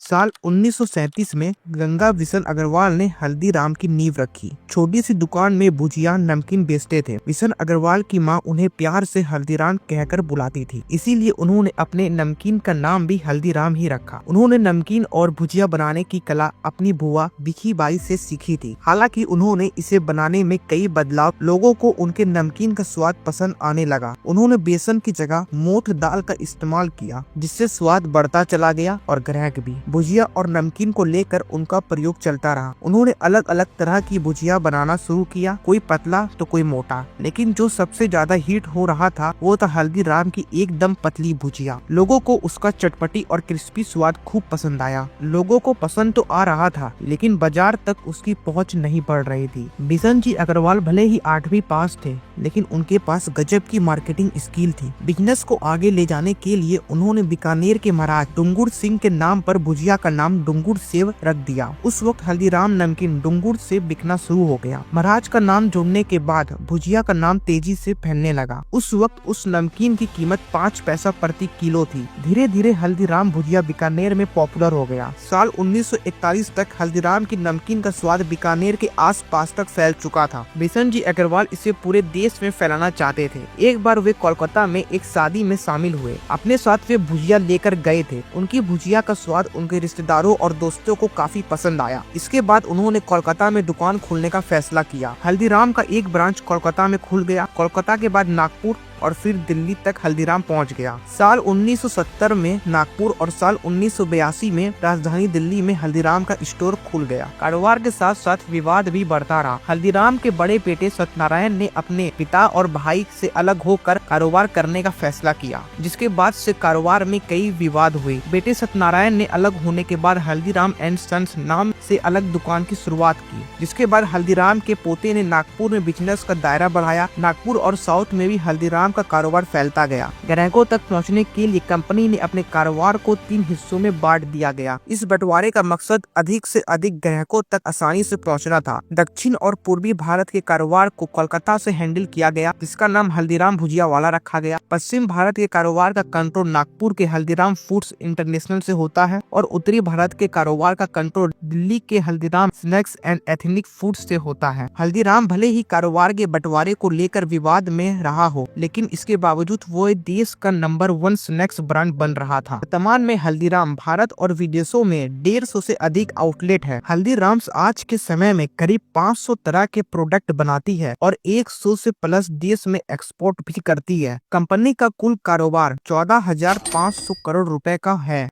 साल 1937 में गंगा बिशन अग्रवाल ने हल्दीराम की नींव रखी। छोटी सी दुकान में भुजिया नमकीन बेचते थे। बिशन अग्रवाल की मां उन्हें प्यार से हल्दीराम कहकर बुलाती थी, इसीलिए उन्होंने अपने नमकीन का नाम भी हल्दीराम ही रखा। उन्होंने नमकीन और भुजिया बनाने की कला अपनी बुआ भिखीबाई से सीखी थी। हालांकि उन्होंने इसे बनाने में कई बदलाव, लोगों को उनके नमकीन का स्वाद पसंद आने लगा। उन्होंने बेसन की जगह मोठ दाल का इस्तेमाल किया, जिससे स्वाद बढ़ता चला गया और ग्राहक भी। भुजिया और नमकीन को लेकर उनका प्रयोग चलता रहा। उन्होंने अलग अलग तरह की भुजिया बनाना शुरू किया, कोई पतला तो कोई मोटा, लेकिन जो सबसे ज्यादा हिट हो रहा था वो था हल्दीराम की एकदम पतली भुजिया। लोगों को उसका चटपटी और क्रिस्पी स्वाद खूब पसंद आया। लोगों को पसंद तो आ रहा था, लेकिन बाजार तक उसकी पहुंच नहीं बढ़ रही थी। बिशन जी अग्रवाल भले ही 8वीं पास थे, लेकिन उनके पास गजब की मार्केटिंग स्किल थी। बिजनेस को आगे ले जाने के लिए उन्होंने बीकानेर के महाराज डुंगुर सिंह के नाम पर भुजिया का नाम डुंगुर सेव रख दिया। उस वक्त हल्दीराम नमकीन डुंगुर सेव बिकना शुरू हो गया। महाराज का नाम जुड़ने के बाद भुजिया का नाम तेजी से फैलने लगा। उस वक्त उस नमकीन की कीमत 5 पैसा प्रति किलो थी। धीरे धीरे हल्दीराम भुजिया बीकानेर में पॉपुलर हो गया। साल 1941 तक हल्दीराम की नमकीन का स्वाद बीकानेर के आसपास तक फैल चुका था। बिशन जी अग्रवाल इसे पूरे देश में फैलाना चाहते थे। एक बार वे कोलकाता में एक शादी में शामिल हुए। अपने साथ वे भुजिया लेकर गए थे। उनकी भुजिया का स्वाद उनके रिश्तेदारों और दोस्तों को काफी पसंद आया। इसके बाद उन्होंने कोलकाता में दुकान खोलने का फैसला किया। हल्दीराम का एक ब्रांच कोलकाता में खुल गया। कोलकाता के बाद नागपुर और फिर दिल्ली तक हल्दीराम पहुंच गया। साल 1970 में नागपुर और साल 1982 में राजधानी दिल्ली में हल्दीराम का स्टोर खुल गया। कारोबार के साथ साथ विवाद भी बढ़ता रहा। हल्दीराम के बड़े बेटे सत्यनारायण ने अपने पिता और भाई से अलग होकर कारोबार करने का फैसला किया, जिसके बाद से कारोबार में कई विवाद हुए। बेटे सत्यनारायण ने अलग होने के बाद हल्दीराम एंड सन्स नाम से अलग दुकान की शुरुआत की, जिसके बाद हल्दीराम के पोते ने नागपुर में बिजनेस का दायरा बढ़ाया। नागपुर और साउथ में भी हल्दीराम का कारोबार फैलता गया। ग्राहकों तक पहुंचने के लिए कंपनी ने अपने कारोबार को 3 हिस्सों में बांट दिया गया। इस बंटवारे का मकसद अधिक से अधिक ग्राहकों तक आसानी से पहुंचना था। दक्षिण और पूर्वी भारत के कारोबार को कोलकाता से हैंडल किया गया, जिसका नाम हल्दीराम भुजिया वाला रखा गया। पश्चिम भारत के कारोबार का कंट्रोल नागपुर के हल्दीराम फूड्स इंटरनेशनल से होता है और उत्तरी भारत के कारोबार का कंट्रोल दिल्ली के Haldiram snacks and ethnic foods से होता है। हल्दीराम भले ही कारोबार के बंटवारे को लेकर विवाद में रहा हो, लेकिन इसके बावजूद वो देश का नंबर 1 स्नैक्स ब्रांड बन रहा था। वर्तमान में हल्दीराम भारत और विदेशों में 150 से अधिक आउटलेट है। हल्दीराम्स आज के समय में करीब 500 तरह के प्रोडक्ट बनाती है और 100 से प्लस देश में एक्सपोर्ट भी करती है। कंपनी का कुल कारोबार 14,500 करोड़ रुपए का है।